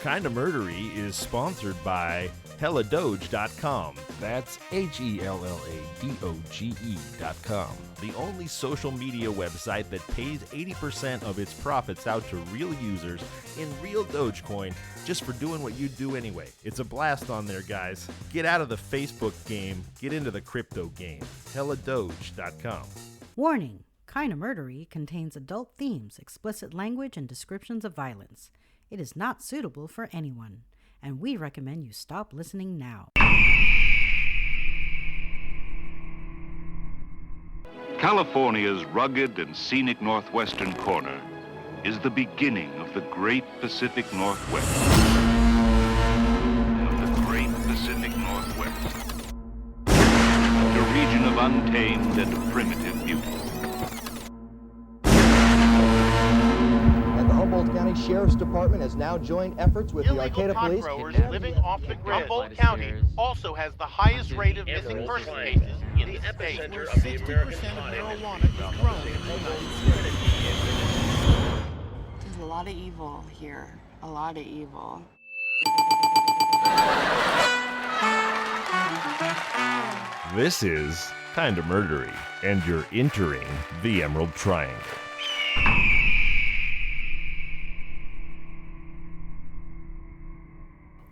Kinda Murdery is sponsored by Helladoge.com. That's HELLADOGE.com. The only social media website that pays 80% of its profits out to real users in real Dogecoin just for doing what you do anyway. It's a blast on there, guys. Get out of the Facebook game. Get into the crypto game. Helladoge.com. Warning. Kinda Murdery contains adult themes, explicit language, and descriptions of violence. It is not suitable for anyone, and we recommend you stop listening now. California's rugged and scenic northwestern corner is the beginning of the great Pacific Northwest. A region of untamed and primitive beauty. Humboldt County Sheriff's Department has now joined efforts with the Arcata Police. Growers living off the grid. Humboldt County also has the highest rate of missing person cases in the state. 60% of marijuana is grown in the United States. There's a lot of evil here. A lot of evil. This is Kinda Murdery, and you're entering the Emerald Triangle.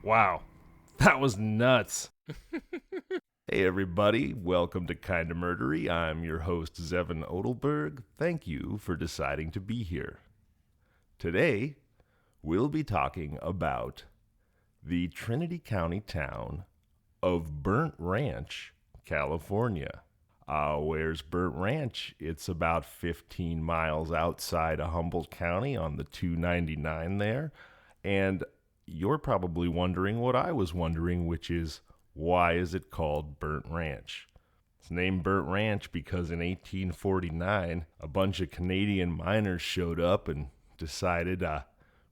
Wow, that was nuts. Hey everybody, welcome to Kinda Murdery. I'm your host, Zevon Odelberg. Thank you for deciding to be here. Today, we'll be talking about the Trinity County town of Burnt Ranch, California. Where's Burnt Ranch? It's about 15 miles outside of Humboldt County on the 299 there. And you're probably wondering what I was wondering, which is, why is it called Burnt Ranch? It's named Burnt Ranch because in 1849, a bunch of Canadian miners showed up and decided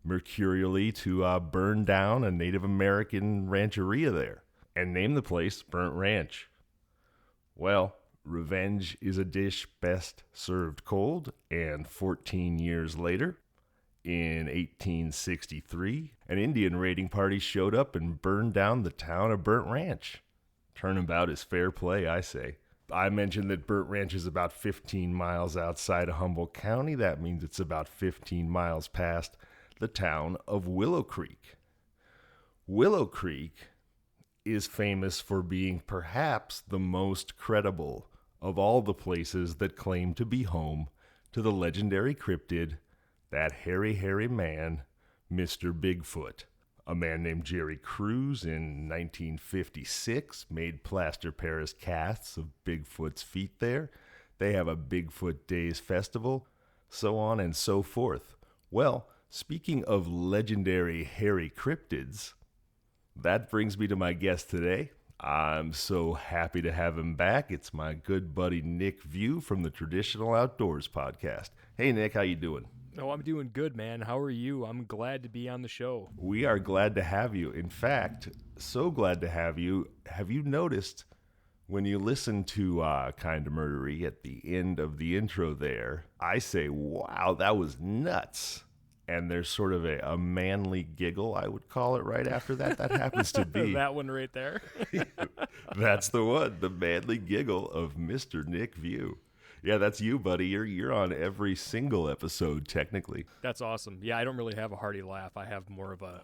mercurially to burn down a Native American rancheria there and name the place Burnt Ranch. Well, revenge is a dish best served cold, and 14 years later, in 1863, an Indian raiding party showed up and burned down the town of Burnt Ranch. Turnabout is fair play, I say. I mentioned that Burnt Ranch is about 15 miles outside of Humboldt County. That means it's about 15 miles past the town of Willow Creek. Willow Creek is famous for being perhaps the most credible of all the places that claim to be home to the legendary cryptid, that hairy man, Mr. Bigfoot. A man named Jerry Cruz in 1956 made plaster Paris casts of Bigfoot's feet there. They have a Bigfoot Days festival, so on and so forth. Well, speaking of legendary hairy cryptids, that brings me to my guest today. I'm so happy to have him back. It's my good buddy Nick Viau from the Traditional Outdoors podcast. Hey Nick, how you doing? Oh, I'm doing good, man. How are you? I'm glad to be on the show. We are glad to have you. In fact, so glad to have you. Have you noticed when you listen to Kinda Murdery at the end of the intro there, I say, wow, that was nuts. And there's sort of a manly giggle, I would call it, right after that. That happens to be. That one right there. That's the one, the manly giggle of Mr. Nick Viau. Yeah, that's you, buddy. You're on every single episode, technically. That's awesome. Yeah, I don't really have a hearty laugh. I have more of a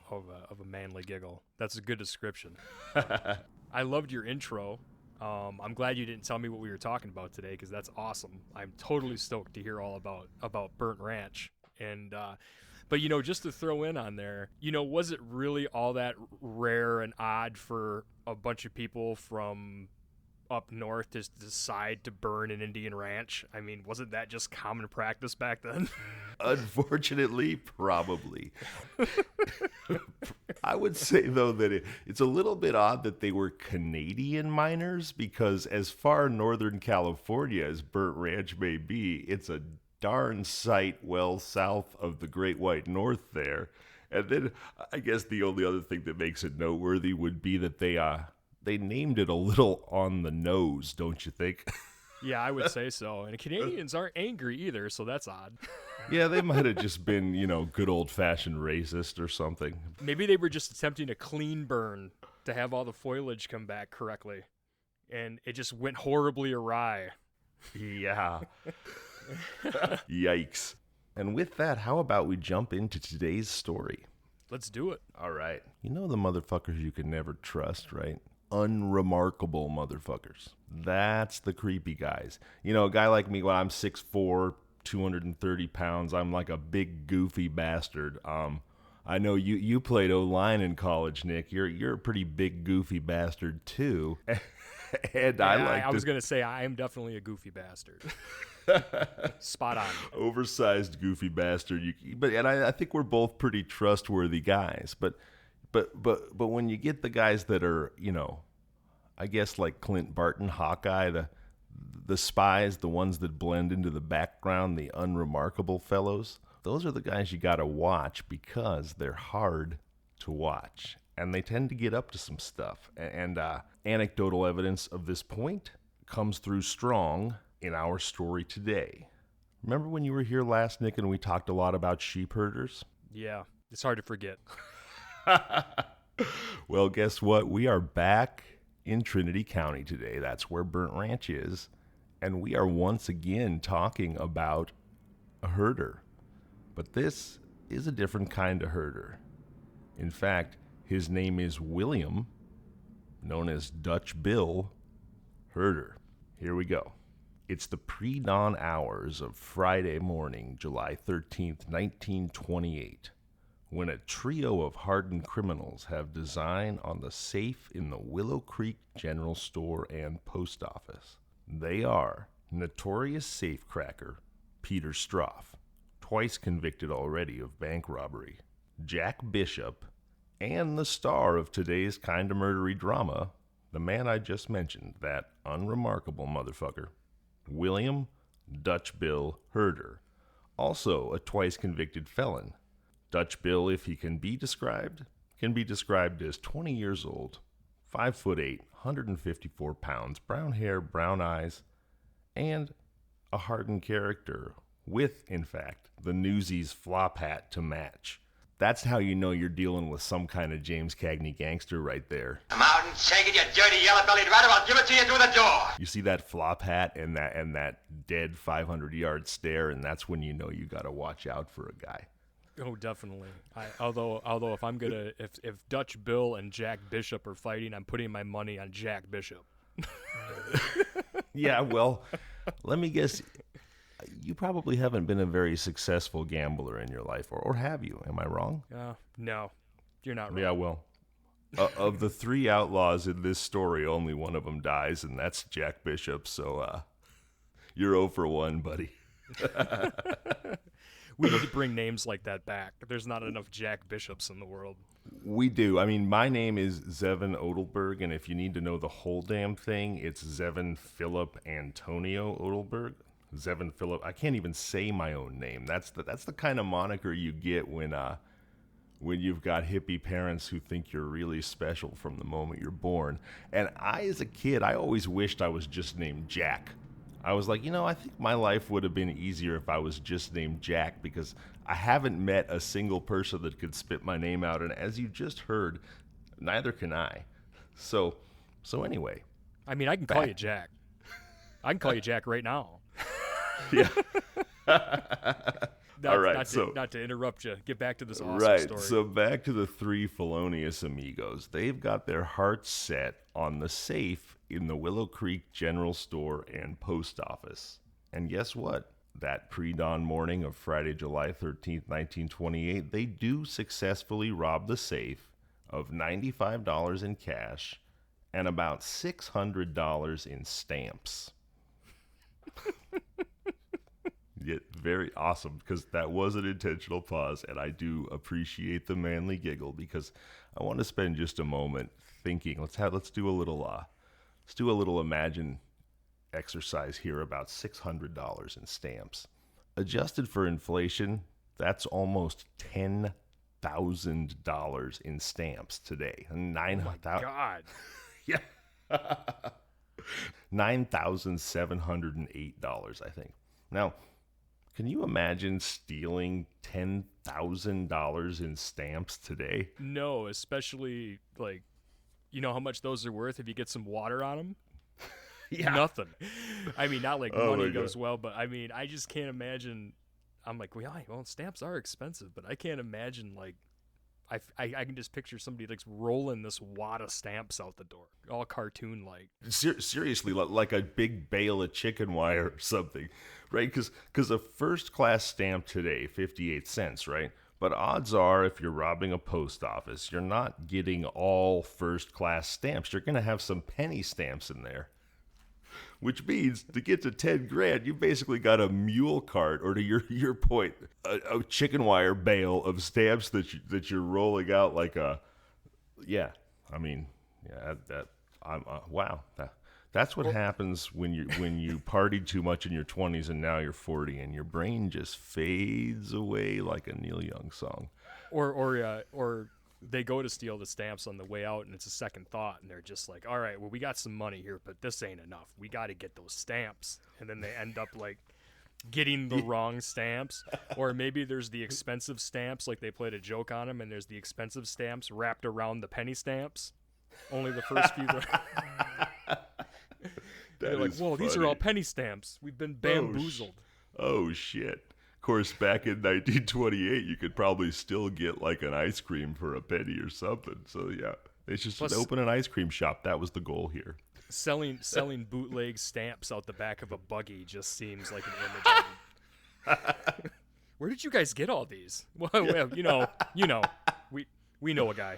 manly giggle. That's a good description. I loved your intro. I'm glad you didn't tell me what we were talking about today, because that's awesome. I'm totally stoked to hear all about Burnt Ranch. And but just to throw in on there, was it really all that rare and odd for a bunch of people from up north to decide to burn an Indian ranch? I mean, wasn't that just common practice back then? Unfortunately, probably. I would say, though, that it's a little bit odd that they were Canadian miners, because as far northern California as Burnt Ranch may be, it's a darn sight well south of the Great White North there. And then I guess the only other thing that makes it noteworthy would be that they named it a little on the nose, don't you think? Yeah, I would say so. And Canadians aren't angry either, so that's odd. Yeah, they might have just been, good old-fashioned racist or something. Maybe they were just attempting a clean burn to have all the foliage come back correctly. And it just went horribly awry. Yeah. Yikes. And with that, how about we jump into today's story? Let's do it. All right. You know the motherfuckers you can never trust, right? Unremarkable motherfuckers. That's the creepy guys. A guy like me, well, I'm 6'4", 230 pounds. I'm like a big goofy bastard. I know you played O-line in college, Nick. You're a pretty big goofy bastard too. And yeah, I was going to say I am definitely a goofy bastard. Spot on. Oversized goofy bastard. I think we're both pretty trustworthy guys. But when you get the guys that are, I guess like Clint Barton, Hawkeye, the spies, the ones that blend into the background, the unremarkable fellows, those are the guys you got to watch because they're hard to watch. And they tend to get up to some stuff. And anecdotal evidence of this point comes through strong in our story today. Remember when you were here last, Nick, and we talked a lot about sheep herders? Yeah, it's hard to forget. Well, guess what? We are back in Trinity County today. That's where Burnt Ranch is. And we are once again talking about a herder. But this is a different kind of herder. In fact, his name is William, known as Dutch Bill Herder. Here we go. It's the pre-dawn hours of Friday morning, July 13th, 1928, when a trio of hardened criminals have design on the safe in the Willow Creek General Store and Post Office. They are notorious safecracker Peter Stroff, twice convicted already of bank robbery, Jack Bishop, and the star of today's Kinda Murdery drama, the man I just mentioned, that unremarkable motherfucker, William Dutch Bill Herder, also a twice convicted felon. Dutch Bill, if he can be described as 20 years old, 5'8", 154 pounds, brown hair, brown eyes, and a hardened character with, in fact, the Newsies flop hat to match. That's how you know you're dealing with some kind of James Cagney gangster right there. Come out and take it, you dirty yellow-bellied rat, or I'll give it to you through the door. You see that flop hat and that dead 500-yard stare, and that's when you know you got to watch out for a guy. Oh, definitely. Although if I'm gonna if Dutch Bill and Jack Bishop are fighting, I'm putting my money on Jack Bishop. Yeah, well, let me guess. You probably haven't been a very successful gambler in your life, or have you? Am I wrong? No, you're not wrong. Yeah, well, of the three outlaws in this story, only one of them dies, and that's Jack Bishop. So you're 0 for 1, buddy. We need to bring names like that back. There's not enough Jack Bishops in the world. We do. I mean, my name is Zevon Odelberg, and if you need to know the whole damn thing, it's Zevon Philip Antonio Odelberg. Zevon Philip. I can't even say my own name. That's the kind of moniker you get when you've got hippie parents who think you're really special from the moment you're born. And as a kid, I always wished I was just named Jack. I was like, I think my life would have been easier if I was just named Jack, because I haven't met a single person that could spit my name out. And as you just heard, neither can I. So anyway. I mean, I can call you Jack. I can call you Jack right now. Yeah. All right. Not to interrupt you. Get back to this awesome story. Right. So back to the three felonious amigos. They've got their hearts set on the safe in the Willow Creek General Store and Post Office. And guess what? That pre-dawn morning of Friday, July 13th, 1928, they do successfully rob the safe of $95 in cash and about $600 in stamps. Yeah, very awesome, because that was an intentional pause, and I do appreciate the manly giggle, because I want to spend just a moment thinking. Let's do a little imagine exercise here about $600 in stamps. Adjusted for inflation, that's almost $10,000 in stamps today. Oh my God. Yeah. $9,708, I think. Now, can you imagine stealing $10,000 in stamps today? No, especially, like, you know how much those are worth if you get some water on them? Yeah. Nothing. I mean, not like Oh money my goes God. well, but I mean, I just can't imagine. I'm like, well, stamps are expensive, but I can't imagine, like, I can just picture somebody like rolling this wad of stamps out the door, all cartoon like. Seriously, like a big bale of chicken wire or something, right? Because a first-class stamp today, 58 cents, right? But odds are, if you're robbing a post office, you're not getting all first-class stamps. You're going to have some penny stamps in there. Which means to get to 10 grand, you basically got a mule cart, or to your point, a chicken wire bale of stamps that you're rolling out like a, yeah. I mean, yeah, wow. That's what happens when you partied too much in your 20s and now you're 40 and your brain just fades away like a Neil Young song. Or they go to steal the stamps on the way out, and it's a second thought, and they're just like, all right, well, we got some money here, but this ain't enough. We got to get those stamps. And then they end up, like, getting the wrong stamps. Or maybe there's the expensive stamps, like they played a joke on them, and there's the expensive stamps wrapped around the penny stamps. Only the first few. They're like, whoa, these are all penny stamps. We've been bamboozled. Oh, shit. Of course, back in 1928, you could probably still get like an ice cream for a penny or something. So yeah, they just open an ice cream shop. That was the goal here. Selling bootleg stamps out the back of a buggy just seems like an image. Where did you guys get all these? Well, you know, we know a guy.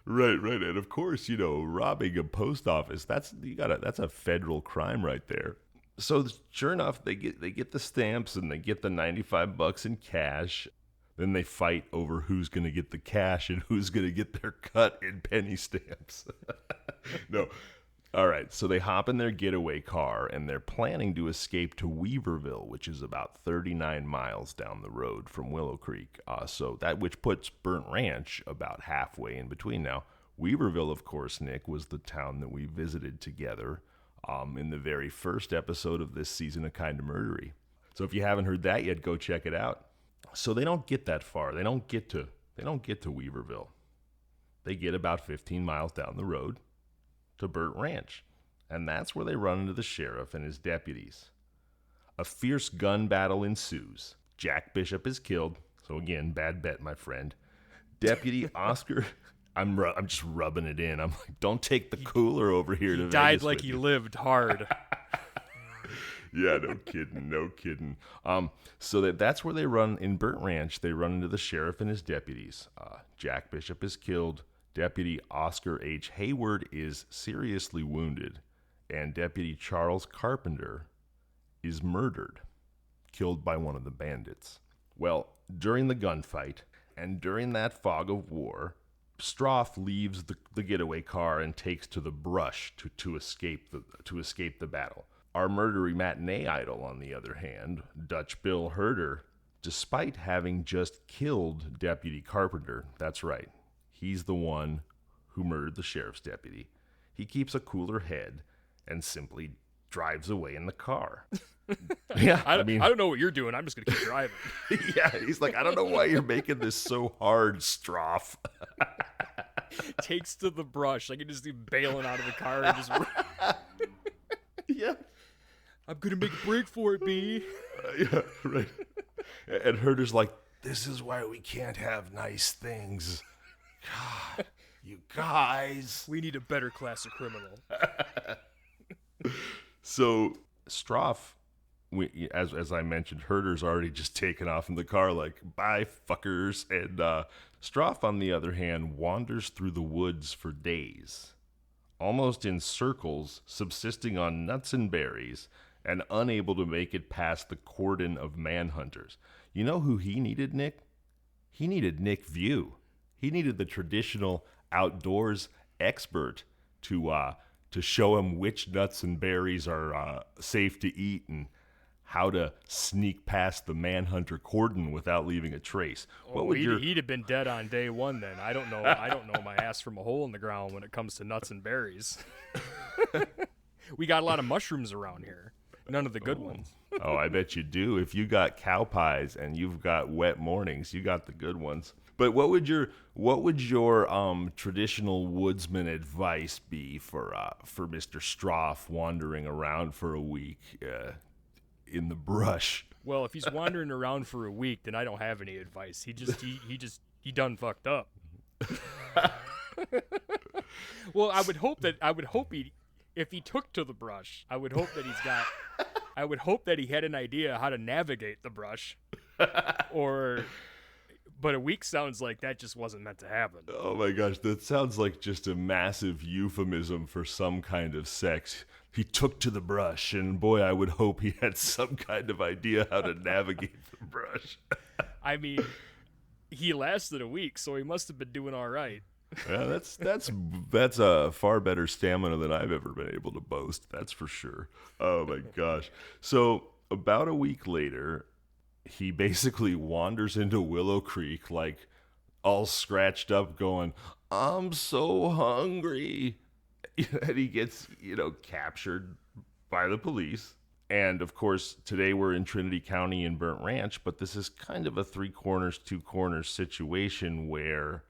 Right, and of course, robbing a post office, that's a federal crime right there. So sure enough, they get the stamps and they get the $95 in cash. Then they fight over who's going to get the cash and who's going to get their cut in penny stamps. No. All right, so they hop in their getaway car and they're planning to escape to Weaverville, which is about 39 miles down the road from Willow Creek. Which puts Burnt Ranch about halfway in between. Now, Weaverville, of course, Nick, was the town that we visited together in the very first episode of this season of Kinda Murdery. So if you haven't heard that yet, go check it out. So they don't get that far. They don't get to Weaverville. They get about 15 miles down the road to Burnt Ranch, and that's where they run into the sheriff and his deputies. A fierce gun battle ensues. Jack Bishop is killed. So again, bad bet, my friend. Deputy Oscar, I'm just rubbing it in. I'm like, don't take the cooler over here to Vegas. He died like with he you. lived hard. Yeah, no kidding. So that's where they run in Burnt Ranch. They run into the sheriff and his deputies. Jack Bishop is killed. Deputy Oscar H. Hayward is seriously wounded, and Deputy Charles Carpenter is murdered, killed by one of the bandits. Well, during the gunfight and during that fog of war, Stroff leaves the getaway car and takes to the brush to escape the battle. Our murdery matinee idol, on the other hand, Dutch Bill Herder, despite having just killed Deputy Carpenter, that's right, he's the one who murdered the sheriff's deputy, he keeps a cooler head and simply drives away in the car. Yeah, I don't know what you're doing. I'm just going to keep driving. Yeah, he's like, I don't know why you're making this so hard, Stroff. Takes to the brush. I can just see bailing out of the car and just... Yeah. I'm going to make a break for it, B. Yeah, right. And Herder's like, this is why we can't have nice things. God, you guys. We need a better class of criminal. So Stroff, as I mentioned, Herder's already just taken off in the car like, bye, fuckers. And Stroff, on the other hand, wanders through the woods for days, almost in circles, subsisting on nuts and berries, and unable to make it past the cordon of manhunters. You know who he needed, Nick? He needed Nick Viau. He needed the traditional outdoors expert to show him which nuts and berries are safe to eat and how to sneak past the manhunter cordon without leaving a trace. He'd have been dead on day one then. I don't know my ass from a hole in the ground when it comes to nuts and berries. We got a lot of mushrooms around here. None of the good ones. Oh, I bet you do. If you got cow pies and you've got wet mornings, you got the good ones. But what would your traditional woodsman advice be for Mr. Stroff wandering around for a week in the brush? Well, if he's wandering around for a week, then I don't have any advice. He done fucked up. Well, I would hope if he took to the brush, I would hope that he had an idea how to navigate the brush. But a week sounds like that just wasn't meant to happen. Oh my gosh, that sounds like just a massive euphemism for some kind of sex. He took to the brush, and boy, I would hope he had some kind of idea how to navigate the brush. I mean, he lasted a week, so he must have been doing all right. Yeah, that's a far better stamina than I've ever been able to boast. That's for sure. Oh my gosh. So about a week later, he basically wanders into Willow Creek, like all scratched up, going, "I'm so hungry," and he gets captured by the police. And of course, today we're in Trinity County in Burnt Ranch, but this is kind of a three corners, two corners situation where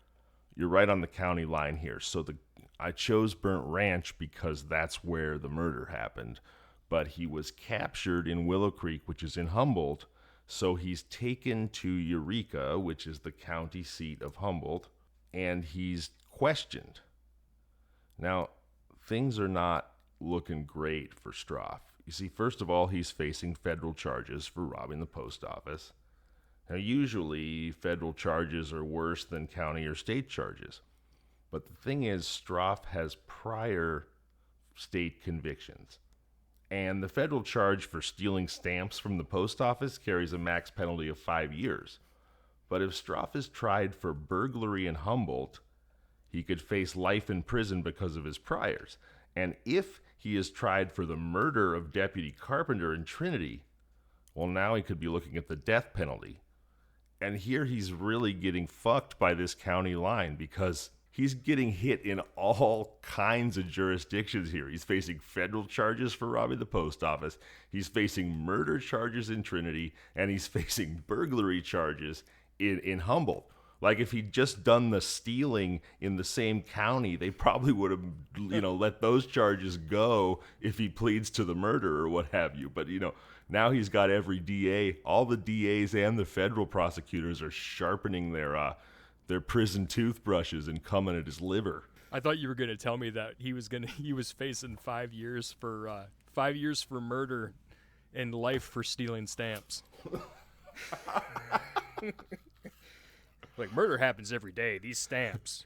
you're right on the county line here. So I chose Burnt Ranch because that's where the murder happened. But he was captured in Willow Creek, which is in Humboldt. So he's taken to Eureka, which is the county seat of Humboldt, and he's questioned. Now, things are not looking great for Stroff. You see, first of all, he's facing federal charges for robbing the post office. Now, usually, federal charges are worse than county or state charges. But the thing is, Stroff has prior state convictions. And the federal charge for stealing stamps from the post office carries a max penalty of 5 years. But if Stroff is tried for burglary in Humboldt, he could face life in prison because of his priors. And if he is tried for the murder of Deputy Carpenter in Trinity, well, now he could be looking at the death penalty. And here he's really getting fucked by this county line because he's getting hit in all kinds of jurisdictions here. He's facing federal charges for robbing the post office. He's facing murder charges in Trinity, and he's facing burglary charges in Humboldt. Like if he'd just done the stealing in the same county, they probably would have, let those charges go if he pleads to the murder or what have you. But, now he's got every DA, all the DAs and the federal prosecutors are sharpening their prison toothbrushes and coming at his liver. I thought you were going to tell me that he was facing 5 years for murder and life for stealing stamps. Like, murder happens every day. These stamps.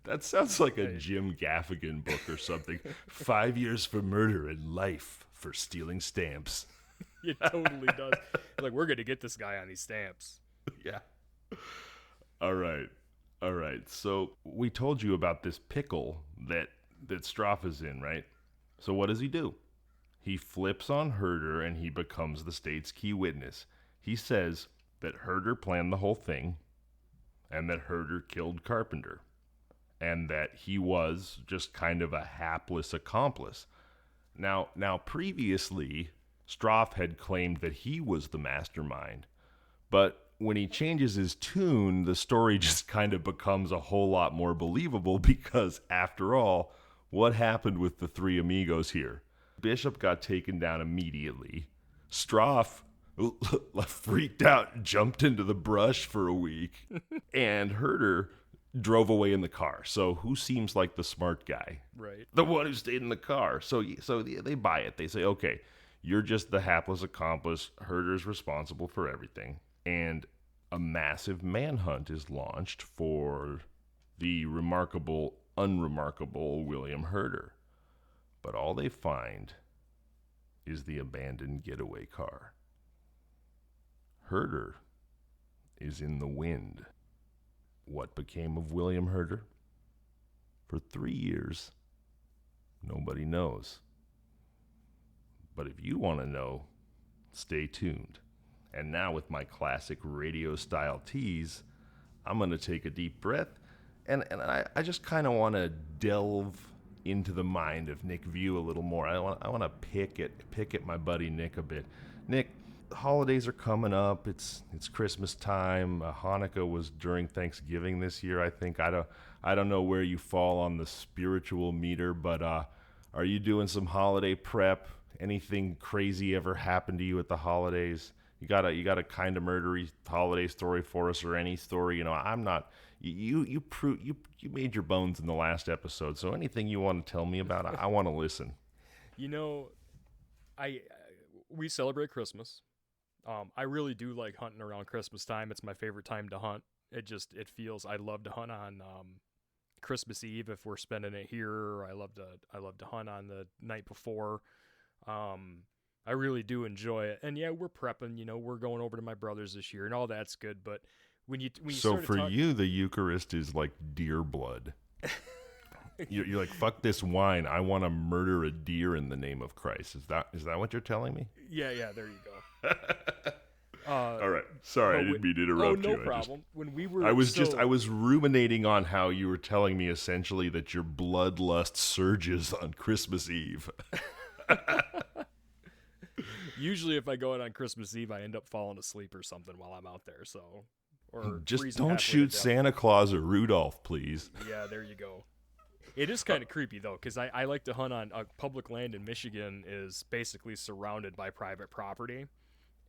That sounds like a Jim Gaffigan book or something. 5 years for murder and life for stealing stamps. It totally does. Like, we're going to get this guy on these stamps. Yeah. All right. So we told you about this pickle that Stroff is in, right? So what does he do? He flips on Herder and he becomes the state's key witness. He says that Herder planned the whole thing and that Herder killed Carpenter and that he was just kind of a hapless accomplice. Now previously, Stroff had claimed that he was the mastermind, but when he changes his tune, the story just kind of becomes a whole lot more believable because, after all, what happened with the three amigos here? Bishop got taken down immediately. Stroff freaked out and jumped into the brush for a week. And Herder drove away in the car. So who seems like the smart guy? Right. The one who stayed in the car. So they buy it. They say, okay, you're just the hapless accomplice. Herder's responsible for everything. And a massive manhunt is launched for the remarkable, unremarkable William Herder. But all they find is the abandoned getaway car. Herder is in the wind. What became of William Herder? For 3 years, nobody knows. But if you want to know, stay tuned. And now with my classic radio-style tease, I'm going to take a deep breath, and I just kind of want to delve into the mind of Nick Viau a little more. I want to pick at my buddy Nick a bit. Nick, the holidays are coming up. It's Christmas time. Hanukkah was during Thanksgiving this year, I think. I don't know where you fall on the spiritual meter, but are you doing some holiday prep? Anything crazy ever happened to you at the holidays? You got a Kinda Murdery holiday story for us, or any story? I'm not. You made your bones in the last episode, so anything you want to tell me about, I want to listen. We celebrate Christmas. I really do like hunting around Christmas time. It's my favorite time to hunt. It feels, I love to hunt on Christmas Eve if we're spending it here. I love to hunt on the night before. I really do enjoy it. And yeah, we're prepping, we're going over to my brother's this year and all that's good. But when you so for you, the Eucharist is like deer blood. You're like, fuck this wine. I want to murder a deer in the name of Christ. Is that what you're telling me? Yeah, there you go. All right. Sorry, I didn't mean to interrupt you. No problem. I was ruminating on how you were telling me essentially that your bloodlust surges on Christmas Eve. Usually if I go out on Christmas Eve, I end up falling asleep or something while I'm out there. Or just don't shoot Santa Claus or Rudolph, please. Yeah, there you go. It is kind of creepy, though, because I like to hunt on public land in Michigan is basically surrounded by private property,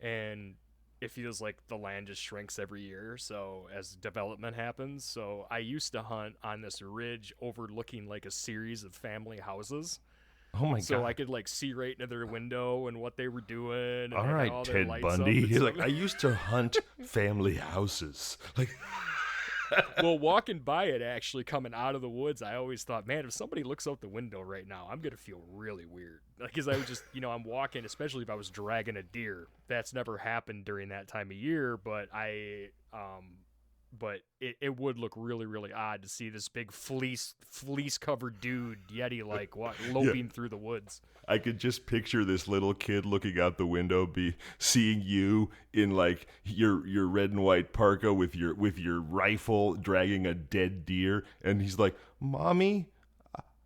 and it feels like the land just shrinks every year, so as development happens. So I used to hunt on this ridge overlooking like a series of family houses. Oh my God. So I could like see right into their window and what they were doing. And all right, Ted Bundy. He's like, I used to hunt family houses. Like, well, walking by it, actually coming out of the woods, I always thought, man, if somebody looks out the window right now, I'm gonna feel really weird. Because I was just, I'm walking, especially if I was dragging a deer. That's never happened during that time of year, but it would look really, really odd to see this big fleece covered dude Yeti loping through the woods. I could just picture this little kid looking out the window, seeing you in like your red and white parka with your rifle dragging a dead deer, and he's like, "Mommy,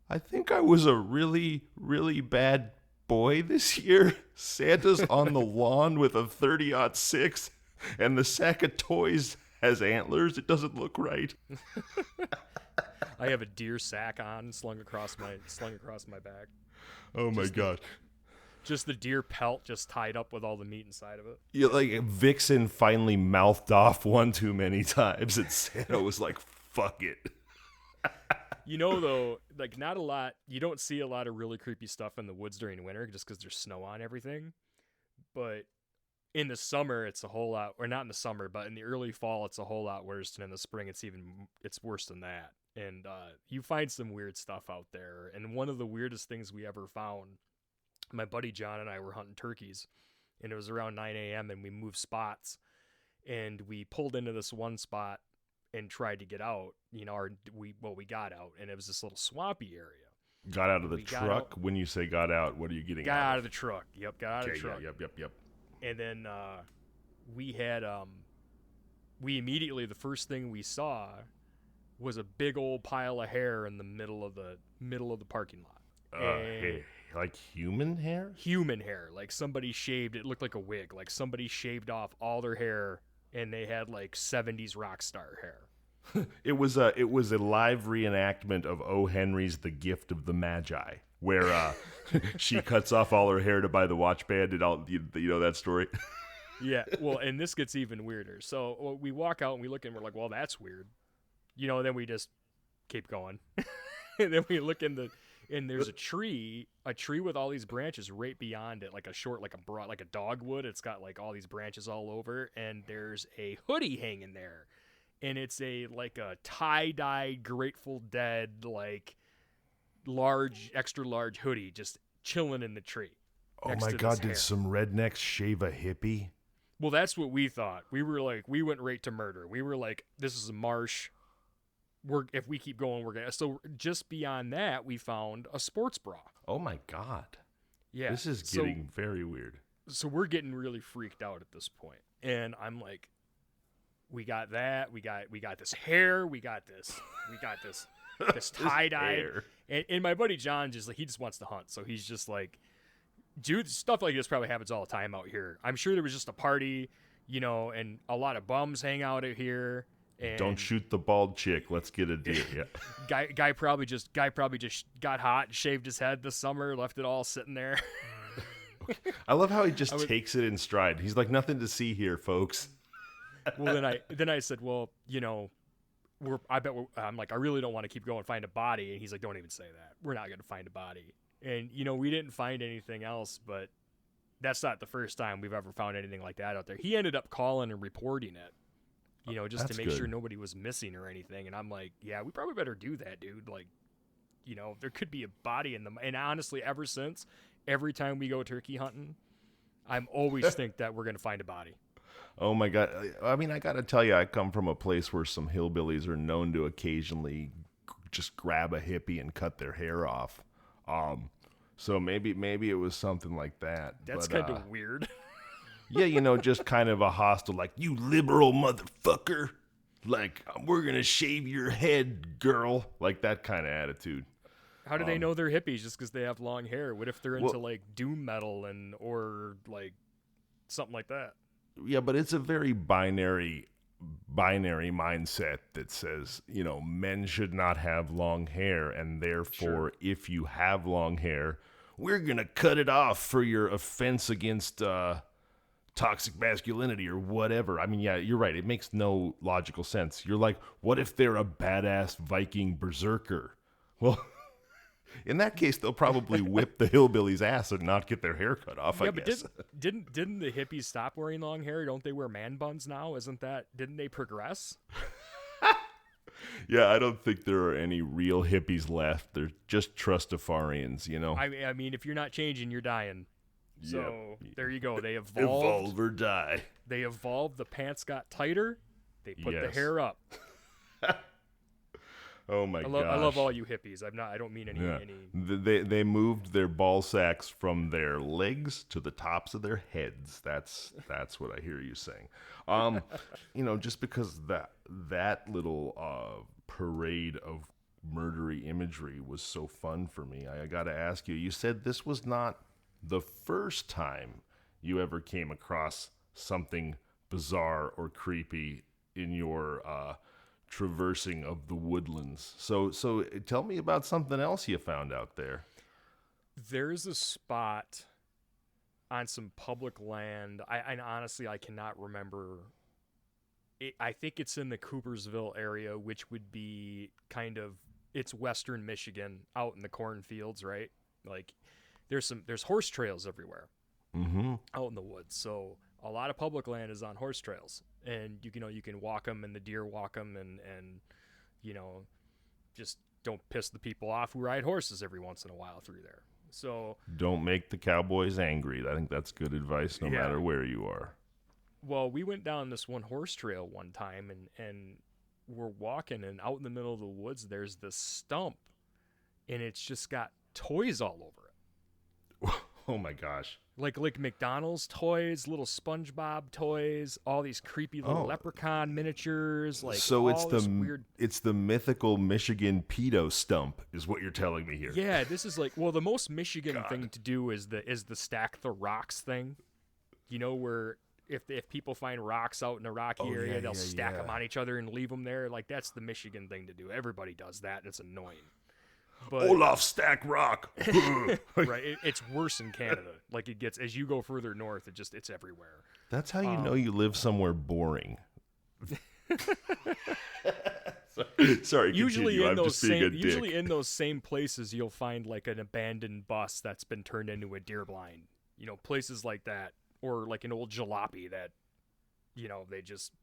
I think I was a really, really bad boy this year. Santa's on the lawn with a 30-06, and the sack of toys has antlers. It doesn't look right." I have a deer sack on slung across my back. Oh my God. Just the deer pelt just tied up with all the meat inside of it. Yeah, like Vixen finally mouthed off one too many times, and Santa was like, "Fuck it." Though, like not a lot. You don't see a lot of really creepy stuff in the woods during winter just because there's snow on everything. But in the summer, it's a whole lot, or not in the summer, but in the early fall, it's a whole lot worse. And in the spring, it's worse than that. And you find some weird stuff out there. And one of the weirdest things we ever found, my buddy John and I were hunting turkeys, and it was around 9 a.m. and we moved spots, and we pulled into this one spot and tried to get out. We got out, and it was this little swampy area. Got out of the truck? When you say got out, what are you getting out of? Got out of the truck. Yep, got out of the truck. Yep. And then we had the first thing we saw was a big old pile of hair in the middle of the parking lot. Like human hair? Human hair. Like somebody shaved, it looked like a wig. Like somebody shaved off all their hair, and they had like 70s rock star hair. It was a live reenactment of O. Henry's The Gift of the Magi, where she cuts off all her hair to buy the watch band, and all, you know that story? Yeah, well, and this gets even weirder. So we walk out and we look and we're like, well, that's weird. Then we just keep going. And then we look and there's a tree with all these branches right beyond it, like a dogwood. It's got like all these branches all over, and there's a hoodie hanging there. And it's a tie-dyed Grateful Dead, like extra large hoodie just chilling in the tree. Oh my God, did some rednecks shave a hippie? Well, that's what we thought. We went right to murder. We were like, this is a marsh. If we keep going, we're gonna. So just beyond that, we found a sports bra. Oh my God. Yeah. This is getting very weird. So we're getting really freaked out at this point. And I'm like, we got that. We got this hair. We got this. this tie-dye. And my buddy John he just wants to hunt. So he's just like, dude, stuff like this probably happens all the time out here. I'm sure there was just a party, and a lot of bums hang out out here. And don't shoot the bald chick. Let's get a deer. Yeah. guy probably just got hot and shaved his head this summer, left it all sitting there. I love how he just takes it in stride. He's like, nothing to see here, folks. Well, then I said, well, I'm like, I really don't want to keep going and find a body. And he's like, don't even say that. We're not going to find a body. And, we didn't find anything else, but that's not the first time we've ever found anything like that out there. He ended up calling and reporting it, just That's to make good. sure nobody was missing or anything. And I'm like, yeah, we probably better do that, dude. Like, there could be a body in them. And honestly, ever since, every time we go turkey hunting, I'm always think that we're going to find a body. Oh my God. I mean, I got to tell you, I come from a place where some hillbillies are known to occasionally just grab a hippie and cut their hair off. So maybe it was something like that. That's kind of weird. Yeah, just kind of a hostile, like, you liberal motherfucker. Like, we're going to shave your head, girl. Like that kind of attitude. How do they know they're hippies just because they have long hair? What if they're into like doom metal or like something like that? Yeah, but it's a very binary mindset that says, men should not have long hair, and therefore, if you have long hair, we're gonna cut it off for your offense against toxic masculinity or whatever. I mean, yeah, you're right. It makes no logical sense. You're like, what if they're a badass Viking berserker? Well, in that case, they'll probably whip the hillbilly's ass and not get their hair cut off, I guess. But didn't the hippies stop wearing long hair? Don't they wear man buns now? Didn't they progress? Yeah, I don't think there are any real hippies left. They're just Trustafarians, I mean, if you're not changing, you're dying. So there you go. They evolved. Evolve or die. They evolved. The pants got tighter. They put the hair up. Oh my gosh. I love all you hippies. I don't mean any. They moved their ball sacks from their legs to the tops of their heads. That's what I hear you saying. Just because that little parade of murdery imagery was so fun for me, I got to ask you. You said this was not the first time you ever came across something bizarre or creepy in your traversing of the woodlands. So tell me about something else you found out there. There's a spot on some public land. And honestly, I cannot remember. I think it's in the Coopersville area, which would be it's western Michigan, out in the cornfields, right? Like, there's horse trails everywhere, out in the woods. So a lot of public land is on horse trails, and you can walk them, and the deer walk them, and just don't piss the people off who ride horses every once in a while through there. So don't make the cowboys angry. I think that's good advice, no matter where you are. Well, we went down this one horse trail one time, and we're walking, and out in the middle of the woods, there's this stump, and it's just got toys all over it. Oh my gosh. Like McDonald's toys, little SpongeBob toys, all these creepy little leprechaun miniatures, so it's weird. It's the mythical Michigan pedo stump, is what you're telling me here. Yeah, this is the most Michigan thing to do is the stack the rocks thing. Where if people find rocks out in a rocky area, they'll stack them on each other and leave them there. Like, that's the Michigan thing to do. Everybody does that, and it's annoying. But, Olaf stack rock. Right, it's worse in Canada. Like, it gets, as you go further north, it's everywhere. That's how you know you live somewhere boring. Sorry, usually continue. in those same places, you'll find like an abandoned bus that's been turned into a deer blind. Places like that, or like an old jalopy that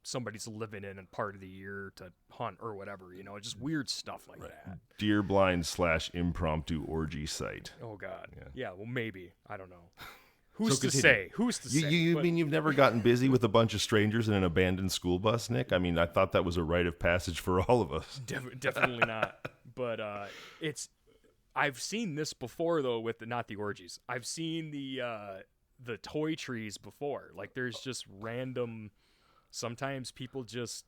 somebody's living in part of the year to hunt or whatever, just weird stuff like that. Deer blind / impromptu orgy site. Oh God. Yeah. Well, maybe. I don't know. Who's to say? You mean you've never gotten busy with a bunch of strangers in an abandoned school bus, Nick? I mean, I thought that was a rite of passage for all of us. Definitely not. But I've seen this before though, with not the orgies. I've seen the toy trees before. Like, there's just random. Sometimes people just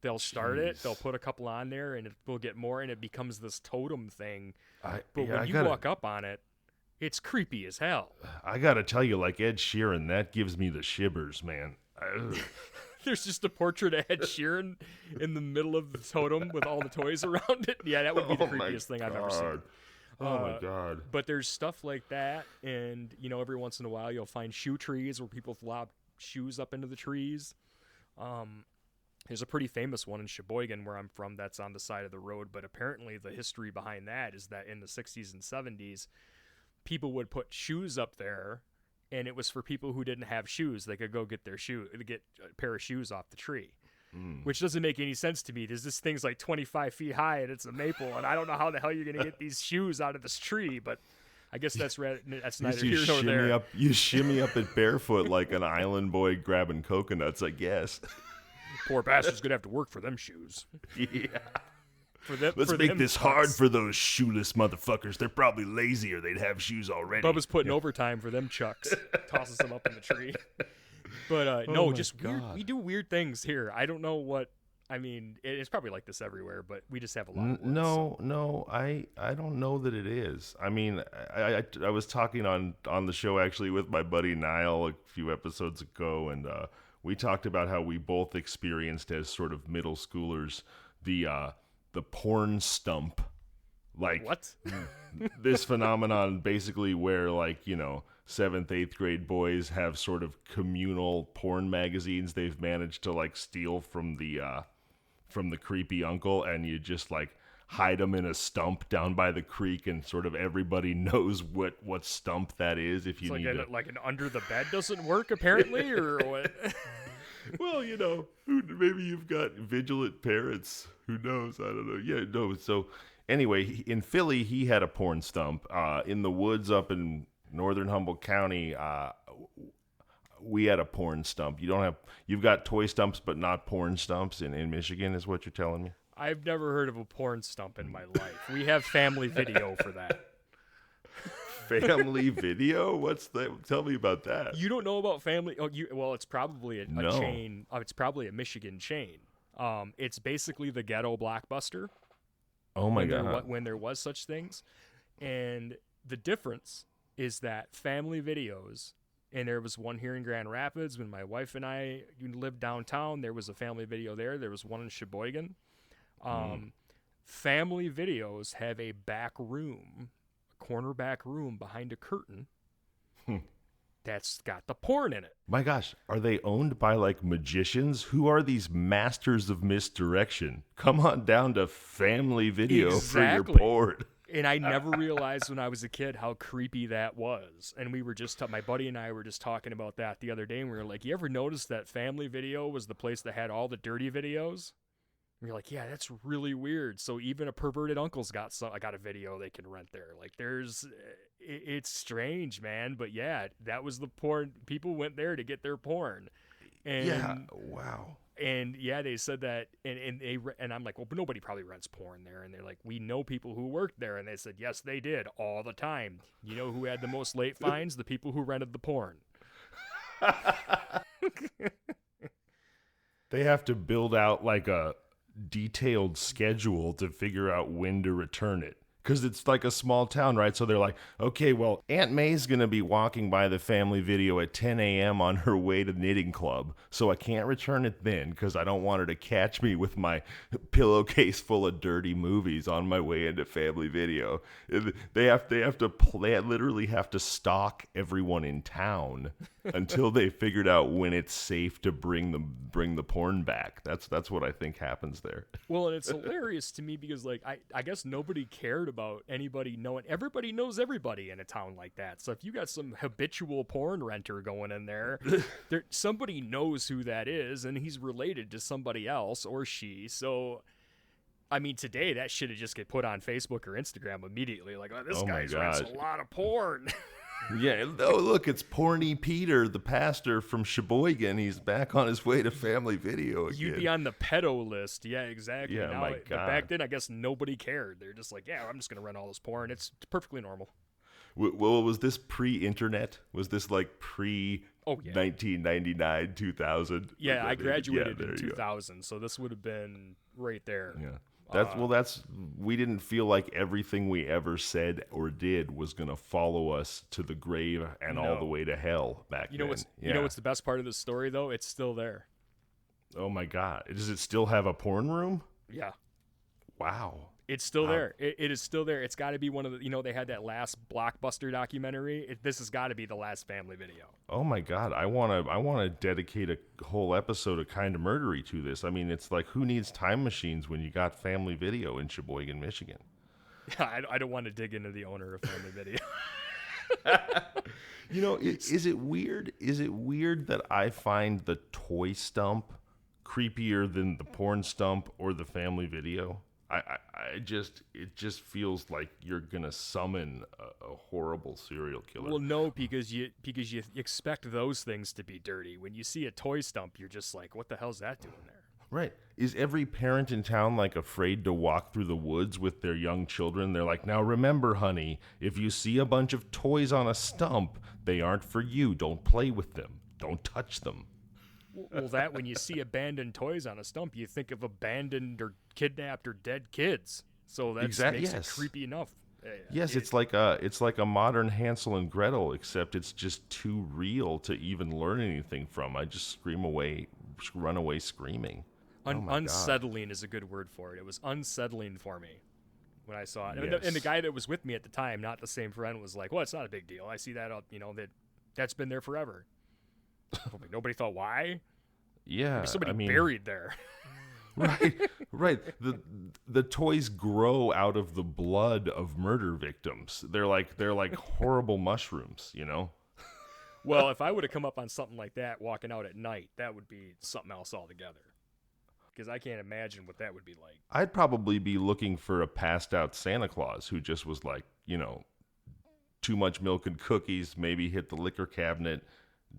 They'll start it, they'll put a couple on there, and it will get more, and it becomes this totem thing. When you walk up on it, it's creepy as hell. I gotta tell you, like Ed Sheeran, that gives me the shivers, man. There's just a portrait of Ed Sheeran in the middle of the totem with all the toys around it. Yeah, that would be the creepiest thing I've ever seen. Oh my God. But there's stuff like that, and every once in a while you'll find shoe trees where people lob shoes up into the trees. There's a pretty famous one in Sheboygan where I'm from that's on the side of the road, but apparently the history behind that is that in the 60s and 70s, people would put shoes up there, and it was for people who didn't have shoes. They could go get a pair of shoes off the tree, which doesn't make any sense to me. This thing's like 25 feet high, and it's a maple, and I don't know how the hell you're going to get these shoes out of this tree, but I guess that's neither here nor there. You shimmy up it barefoot like an island boy grabbing coconuts, I guess. Poor bastard's going to have to work for them shoes. Yeah. Let's make this hard for those shoeless motherfuckers. They're probably lazy or they'd have shoes already. Bubba's putting overtime for them chucks. Tosses them up in the tree. But weird. We do weird things here. I don't know what. I mean, it's probably like this everywhere, but we just have a lot of words, No, I don't know that it is. I mean, I was talking on the show actually with my buddy Niall a few episodes ago, and we talked about how we both experienced as sort of middle schoolers the porn stump, like what? This phenomenon basically where 7th, 8th grade boys have sort of communal porn magazines they've managed to steal from the creepy uncle, and you just hide them in a stump down by the creek, and sort of everybody knows what stump that is. If you need like an under the bed doesn't work apparently, or what? Well, maybe you've got vigilant parents. Who knows? I don't know. Yeah, no. So anyway, in Philly, he had a porn stump. In the woods up in northern Humboldt County, we had a porn stump. You've got toy stumps, but not porn stumps in Michigan, is what you're telling me? I've never heard of a porn stump in my life. We have family video for that. Family video? What's that? Tell me about that. You don't know about family? Well, it's probably a chain. It's probably a Michigan chain. It's basically the ghetto Blockbuster. Oh my God! When there was such things, and the difference is that family videos. And there was one here in Grand Rapids when my wife and I lived downtown. There was a family video there. There was one in Sheboygan. Family videos have a back room. Corner back room behind a curtain that's got the porn in it. My gosh, are they owned by magicians? Who are these masters of misdirection? Come on down to family video for your porn. And I never realized when I was a kid how creepy that was. And we were just my buddy and I were just talking about that the other day, and we were like, you ever notice that family video was the place that had all the dirty videos? And you're like, yeah, that's really weird. So even a perverted uncle's got a video they can rent there. It's strange, man. But yeah, that was the porn. People went there to get their porn. And yeah, wow. And yeah, they said that, and I'm like, well, but nobody probably rents porn there. And they're like, we know people who worked there, and they said, yes, they did all the time. You know who had the most late fines? The people who rented the porn. They have to build out a detailed schedule to figure out when to return it. Because it's a small town, right? So they're like, okay, well, Aunt May's going to be walking by the family video at 10 a.m. on her way to knitting club. So I can't return it then because I don't want her to catch me with my pillowcase full of dirty movies on my way into family video. They literally have to stalk everyone in town until they figured out when it's safe to bring the porn back. That's what I think happens there. Well, and it's hilarious to me because I guess nobody cared about anybody knowing. Everybody knows everybody in a town like that. So if you got some habitual porn renter going in there, somebody knows who that is, and he's related to somebody else or she. So I mean, today that shit would just get put on Facebook or Instagram immediately. This guy's rents a lot of porn. Yeah, oh look, it's Porny Peter, the pastor from Sheboygan. He's back on his way to family video again. You'd be on the pedo list. Yeah, exactly. Yeah, my God. Back then, I guess nobody cared. They're just like, yeah, I'm just going to rent all this porn. It's perfectly normal. Well, was this pre-internet? Was this Oh, yeah. 1999, 2000. Yeah, I graduated in 2000, so this would have been right there. Yeah. We didn't feel like everything we ever said or did was going to follow us to the grave and all the way to hell back then. You know what's the best part of the story, though? It's still there. Oh, my God. Does it still have a porn room? Yeah. Wow. It's still there. It is still there. It's got to be one of the, they had that last Blockbuster documentary. This has got to be the last family video. Oh my God. I want to dedicate a whole episode of Kinda Murdery to this. I mean, it's like, who needs time machines when you got family video in Sheboygan, Michigan? Yeah, I don't want to dig into the owner of family video. Is it weird? Is it weird that I find the toy stump creepier than the porn stump or the family video? It just feels like you're gonna summon a horrible serial killer. Well, no, because you expect those things to be dirty. When you see a toy stump, you're just like, what the hell's that doing there? Right. Is every parent in town like afraid to walk through the woods with their young children? They're like, now remember, honey, if you see a bunch of toys on a stump, they aren't for you. Don't play with them. Don't touch them. Well, when you see abandoned toys on a stump, you think of abandoned or kidnapped or dead kids. So that makes it creepy enough. Yes, it's like a modern Hansel and Gretel, except it's just too real to even learn anything from. I just run away screaming. Unsettling is a good word for it. It was unsettling for me when I saw it. Yes. And the guy that was with me at the time, not the same friend, was like, well, it's not a big deal. I see that up, that's been there forever. Nobody thought why? Yeah, Maybe somebody buried there. Right. The toys grow out of the blood of murder victims. They're like horrible mushrooms, Well, if I would have come up on something like that walking out at night, that would be something else altogether. Because I can't imagine what that would be like. I'd probably be looking for a passed out Santa Claus who just was like, too much milk and cookies, maybe hit the liquor cabinet,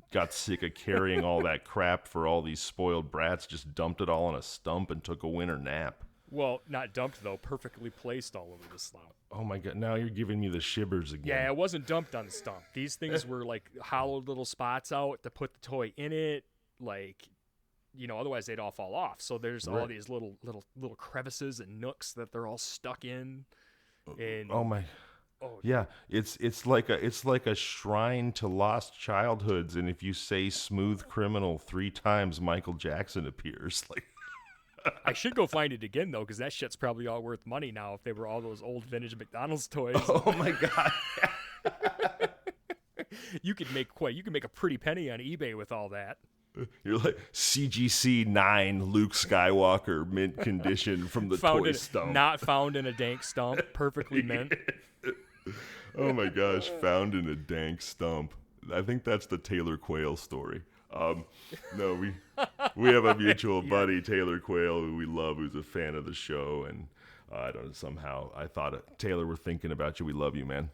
got sick of carrying all that crap for all these spoiled brats, just dumped it all on a stump and took a winter nap. Well, not dumped, though. Perfectly placed all over the stump. Oh, my God. Now you're giving me the shivers again. Yeah, it wasn't dumped on the stump. These things were, hollowed little spots out to put the toy in it. Otherwise they'd all fall off. So there's all these little crevices and nooks that they're all stuck in. And oh, my... Oh, yeah, it's like a shrine to lost childhoods, and if you say "smooth criminal" 3 times, Michael Jackson appears. I should go find it again though, because that shit's probably all worth money now. If they were all those old vintage McDonald's toys. Oh my God! You could make a pretty penny on eBay with all that. You're like CGC 9 Luke Skywalker mint condition from the toy stump. Not found in a dank stump, perfectly mint. Oh my gosh, found in a dank stump. I think that's the Taylor Quayle story. No, we have a mutual buddy, Taylor Quayle, who we love, who's a fan of the show, and I thought, Taylor, we're thinking about you. We love you, man.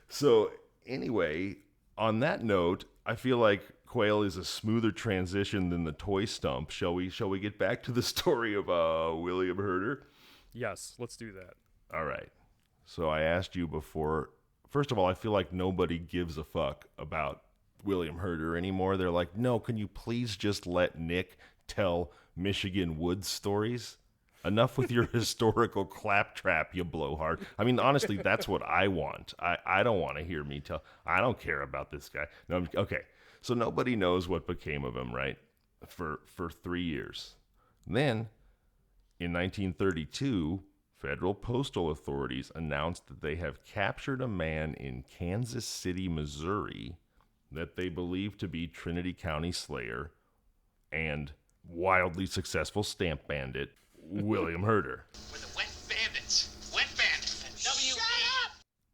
So anyway, on that note, I feel like Quayle is a smoother transition than the toy stump. Shall we get back to the story of William Herder? Yes, let's do that. All right. So I asked you before. First of all, I feel like nobody gives a fuck about William Herder anymore. They're like, no, can you please just let Nick tell Michigan woods stories? Enough with your historical claptrap, you blowhard. I mean, honestly, that's what I want. I don't want to hear me tell. I don't care about this guy. No, okay. So nobody knows what became of him, right? For 3 years. Then, in 1932, federal postal authorities announced that they have captured a man in Kansas City, Missouri, that they believe to be Trinity County Slayer and wildly successful stamp bandit, William Herder. We're the wet bandits. Wet bandits. Shut up!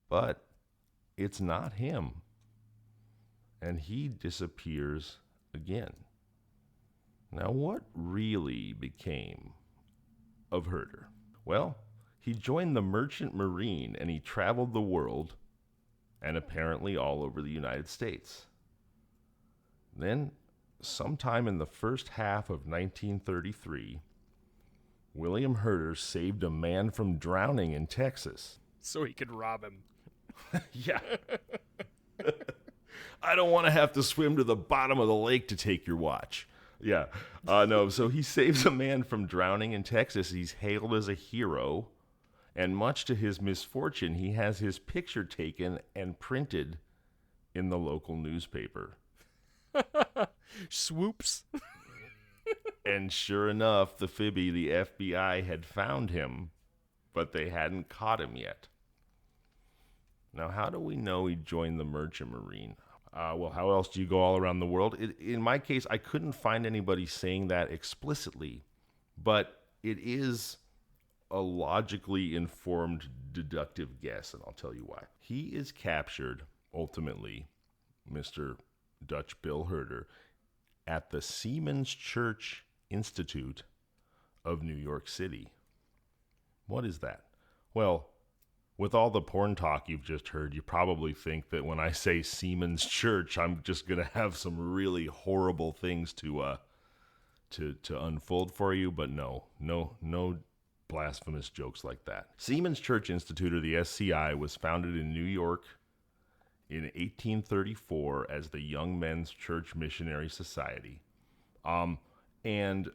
But it's not him. And he disappears again. Now, what really became of Herder? Well, he joined the Merchant Marine and he traveled the world and apparently all over the United States. Then, sometime in the first half of 1933, William Herder saved a man from drowning in Texas. So he could rob him. Yeah. I don't want to have to swim to the bottom of the lake to take your watch. Yeah. No, so he saves a man from drowning in Texas. He's hailed as a hero. And much to his misfortune, he has his picture taken and printed in the local newspaper. Swoops. And sure enough, the FBI had found him, but they hadn't caught him yet. Now, how do we know he joined the Merchant Marine? Well, how else do you go all around the world? In my case, I couldn't find anybody saying that explicitly, but it is a logically informed deductive guess, and I'll tell you why. He is captured, ultimately, Mr. Dutch Bill Herder, at the Seamen's Church Institute of New York City. What is that? Well, with all the porn talk you've just heard, you probably think that when I say Seamen's Church, I'm just going to have some really horrible things to unfold for you, but no blasphemous jokes like that. Seamen's Church Institute, or the SCI, was founded in New York in 1834 as the Young Men's Church Missionary Society. And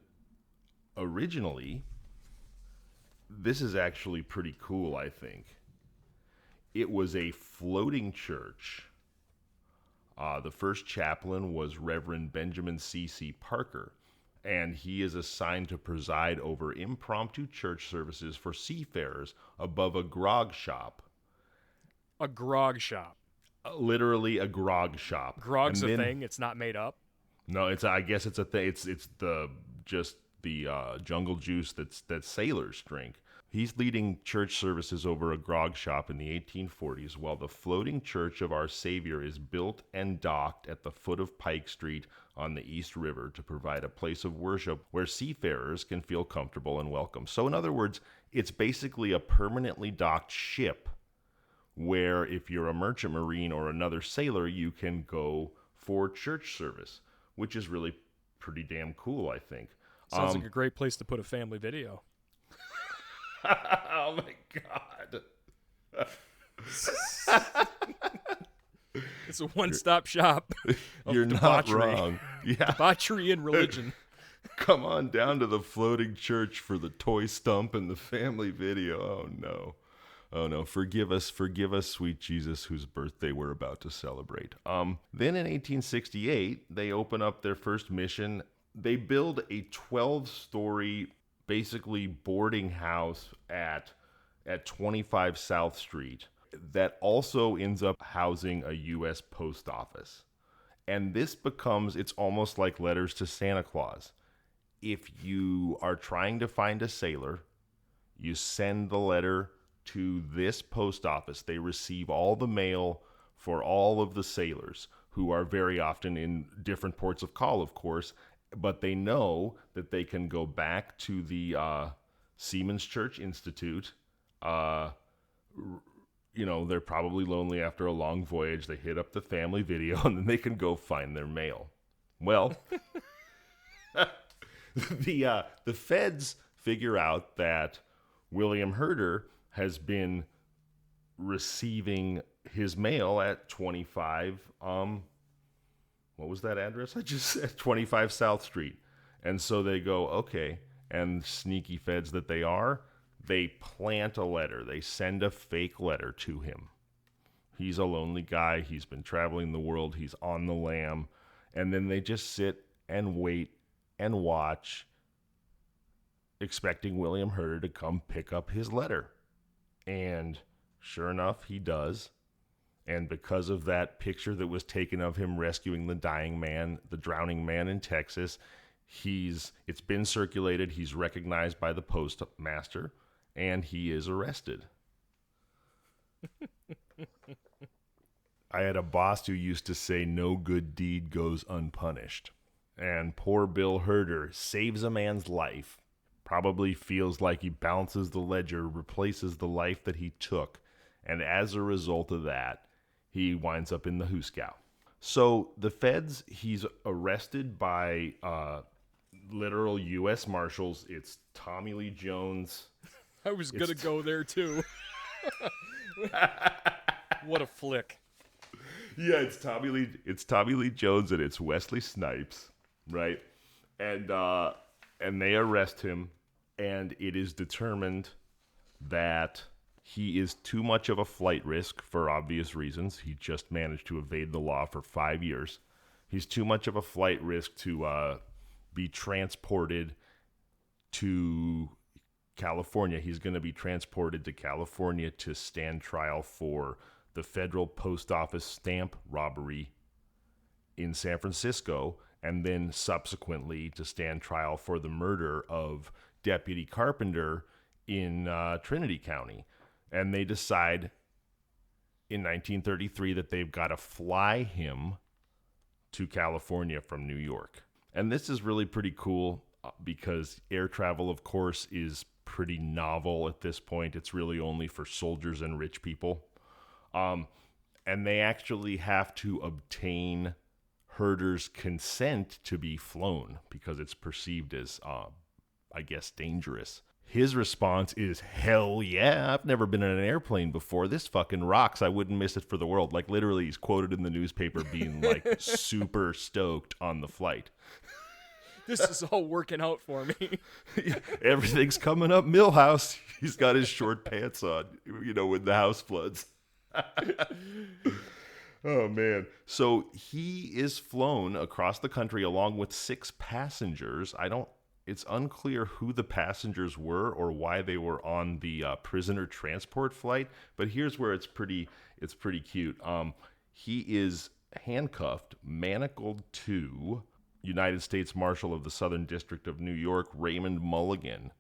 originally, this is actually pretty cool, I think. It was a floating church. The first chaplain was Reverend Benjamin C.C. Parker, and he is assigned to preside over impromptu church services for seafarers above a grog shop. A grog shop. Literally a grog shop. Grog's a thing. It's not made up. No, I guess it's a thing. It's the jungle juice that sailors drink. He's leading church services over a grog shop in the 1840s while the floating church of Our Savior is built and docked at the foot of Pike Street on the East River to provide a place of worship where seafarers can feel comfortable and welcome. So in other words, it's basically a permanently docked ship where if you're a merchant marine or another sailor, you can go for church service, which is really pretty damn cool, I think. Sounds like a great place to put a family video. Oh my God. It's a one-stop shop. You're not wrong. Yeah. Debauchery and religion. Come on down to the floating church for the toy stump and the family video. Oh no. Oh no. Forgive us, sweet Jesus, whose birthday we're about to celebrate. Then in 1868, they open up their first mission. They build a 12-story basically boarding house at 25 South Street that also ends up housing a U.S. post office. And this becomes, it's almost like letters to Santa Claus. If you are trying to find a sailor, you send the letter to this post office. They receive all the mail for all of the sailors, who are very often in different ports of call, of course, but they know that they can go back to the Seamen's Church Institute. They're probably lonely after a long voyage. They hit up the family video, and then they can go find their mail. Well, the feds figure out that William Herder has been receiving his mail at 25, what was that address I just said? 25 South Street. And so they go, okay, and sneaky feds that they are, they plant a letter. They send a fake letter to him. He's a lonely guy. He's been traveling the world. He's on the lam. And then they just sit and wait and watch, expecting William Herder to come pick up his letter. And sure enough, he does. And because of that picture that was taken of him rescuing the drowning man in Texas, it's been circulated. He's recognized by the postmaster, and he is arrested. I had a boss who used to say, "No good deed goes unpunished." And poor Bill Herder saves a man's life, probably feels like he balances the ledger, replaces the life that he took, and as a result of that, he winds up in the Hooskow. So the feds, he's arrested by literal U.S. Marshals. It's Tommy Lee Jones. I was going to go there, too. What a flick. Yeah, it's Tommy Lee. It's Tommy Lee Jones and it's Wesley Snipes, right? And they arrest him, and it is determined that he is too much of a flight risk for obvious reasons. He just managed to evade the law for 5 years. He's too much of a flight risk to be transported to California. He's going to be transported to California to stand trial for the federal post office stamp robbery in San Francisco, and then subsequently to stand trial for the murder of Deputy Carpenter in Trinity County. And they decide in 1933 that they've got to fly him to California from New York. And this is really pretty cool because air travel, of course, is pretty novel at this point. It's really only for soldiers and rich people. And they actually have to obtain Herder's consent to be flown because it's perceived as, I guess, dangerous. His response is, hell yeah, I've never been in an airplane before. This fucking rocks. I wouldn't miss it for the world. Like, literally, he's quoted in the newspaper being, like, super stoked on the flight. This is all working out for me. Everything's coming up Millhouse. He's got his short pants on, when the house floods. Oh, man. So he is flown across the country along with 6 passengers. It's unclear who the passengers were or why they were on the prisoner transport flight, but here's where it's pretty cute. He is handcuffed, manacled to United States Marshal of the Southern District of New York, Raymond Mulligan,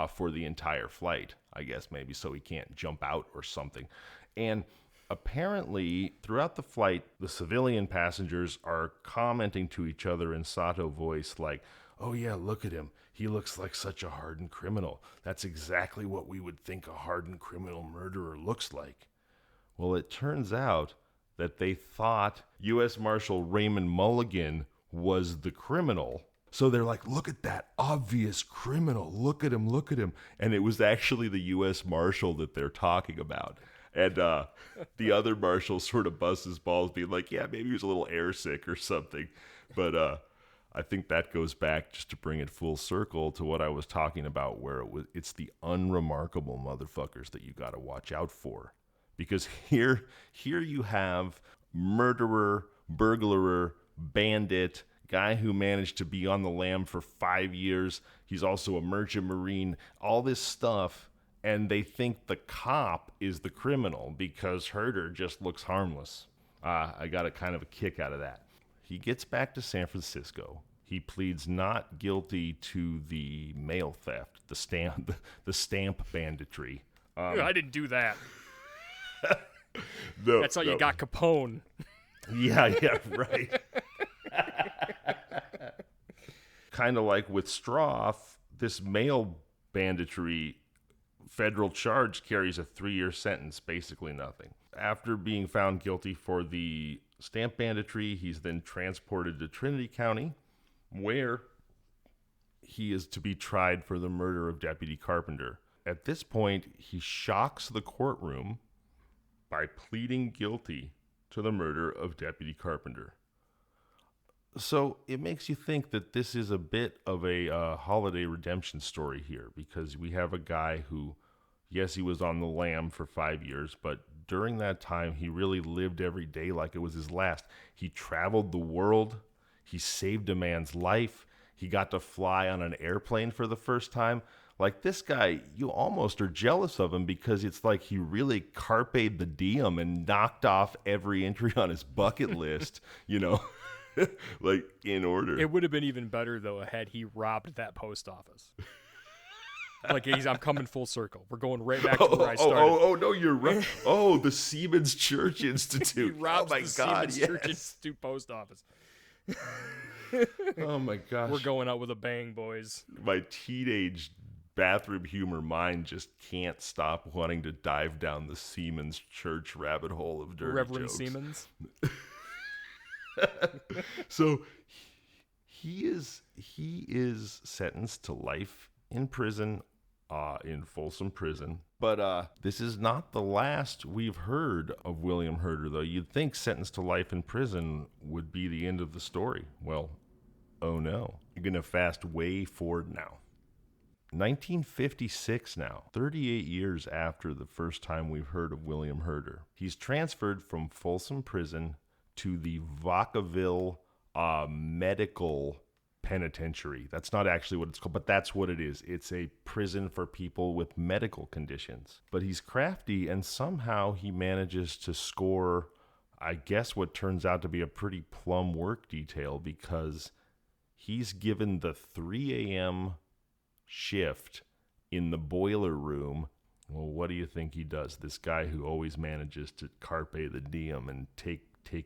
for the entire flight, I guess maybe so he can't jump out or something. And apparently, throughout the flight, the civilian passengers are commenting to each other in Sato voice like, oh yeah, look at him. He looks like such a hardened criminal. That's exactly what we would think a hardened criminal murderer looks like. Well, it turns out that they thought U.S. Marshal Raymond Mulligan was the criminal. So they're like, look at that obvious criminal. Look at him, look at him. And it was actually the U.S. Marshal that they're talking about. And the other marshal sort of busts his balls being like, yeah, maybe he was a little airsick or something. But I think that goes back just to bring it full circle to what I was talking about, where it's the unremarkable motherfuckers that you got to watch out for. Because here you have murderer, burglarer, bandit, guy who managed to be on the lam for 5 years. He's also a merchant marine, all this stuff. And they think the cop is the criminal because Herder just looks harmless. I got a kind of a kick out of that. He gets back to San Francisco. He pleads not guilty to the mail theft, the stamp banditry. I didn't do that. No, that's how you got Capone. Yeah, right. Kind of like with Stroff, this mail banditry federal charge carries a 3-year sentence, basically nothing. After being found guilty for the stamp banditry, he's then transported to Trinity County, where he is to be tried for the murder of Deputy Carpenter. At this point, he shocks the courtroom by pleading guilty to the murder of Deputy Carpenter. So it makes you think that this is a bit of a holiday redemption story here, because we have a guy who, yes, he was on the lam for 5 years, but during that time, he really lived every day like it was his last. He traveled the world. He saved a man's life. He got to fly on an airplane for the first time. Like, this guy, you almost are jealous of him because it's like he really carpe the diem and knocked off every entry on his bucket list, like, in order. It would have been even better, though, had he robbed that post office. Like, I'm coming full circle. We're going right back to where I started. Oh, no, you're right. Oh, the Siemens Church Institute. He robs the Siemens Church Institute post office. Oh, my gosh. We're going out with a bang, boys. My teenage bathroom humor mind just can't stop wanting to dive down the Siemens Church rabbit hole of dirty Reverend jokes. Siemens. So he is sentenced to life in prison in Folsom Prison. But this is not the last we've heard of William Herder, though. You'd think sentenced to life in prison would be the end of the story. Well, oh no. You're going to fast way forward now. 1956 now, 38 years after the first time we've heard of William Herder. He's transferred from Folsom Prison to the Vacaville Medical Penitentiary. That's not actually what it's called, but that's what it is. It's a prison for people with medical conditions. But he's crafty, and somehow he manages to score, I guess, what turns out to be a pretty plum work detail, because he's given the 3 a.m. shift in the boiler room. Well, what do you think he does? This guy who always manages to carpe the diem and take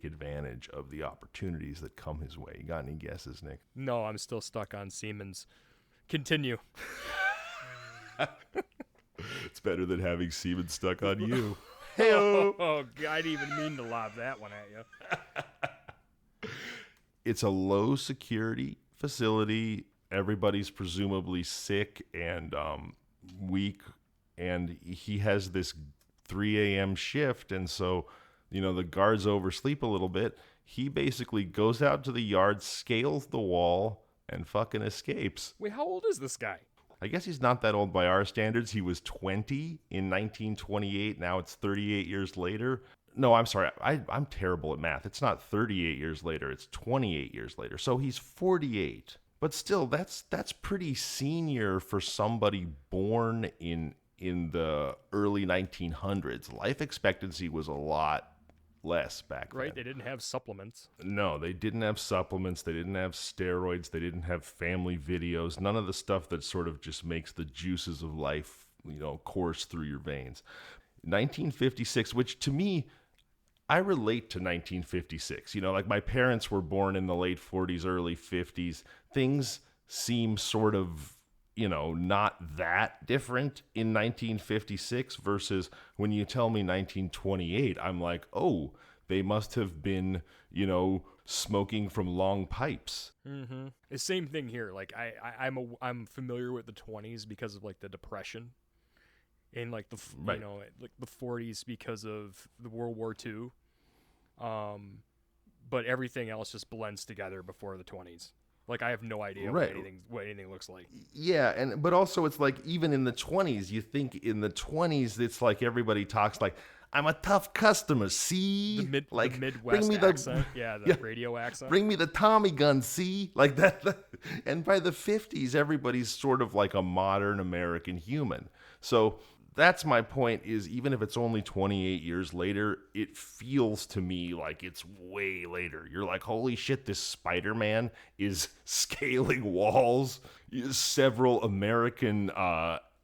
advantage of the opportunities that come his way. You got any guesses, Nick? No, I'm still stuck on Siemens. Continue. It's better than having Siemens stuck on you. Oh, I didn't even mean to lob that one at you. It's a low security facility. Everybody's presumably sick and weak, and he has this 3 a.m. shift, and so, you know, the guards oversleep a little bit. He basically goes out to the yard, scales the wall, and fucking escapes. Wait, how old is this guy? I guess he's not that old by our standards. He was 20 in 1928. Now it's 38 years later. No, I'm sorry. I'm terrible at math. It's not 38 years later. It's 28 years later. So he's 48. But still, that's pretty senior for somebody born in the early 1900s. Life expectancy was a lot less back then. Right, they didn't have supplements. No, they didn't have supplements. They didn't have steroids. They didn't have family videos. None of the stuff that sort of just makes the juices of life, you know, course through your veins. 1956, which to me, I relate to 1956. You know, like my parents were born in the late 40s, early 50s. Things seem sort of, you know, not that different in 1956 versus when you tell me 1928, I'm like, oh, they must have been, you know, smoking from long pipes. Mm-hmm. The same thing here. Like I'm familiar with the 20s because of like the Depression, and like the right. You know, like the 40s because of the World War II. But everything else just blends together before the 20s. Like, I have no idea right. what anything looks like. Yeah, but also it's like, even in the 20s, you think in the 20s, it's like everybody talks like, I'm a tough customer, see? The like, Midwest bring me accent. The radio accent. Bring me the Tommy gun, see? Like that. And by the 50s, everybody's sort of like a modern American human. So that's my point, is even if it's only 28 years later, it feels to me like it's way later. You're like, holy shit, this Spider-Man is scaling walls several American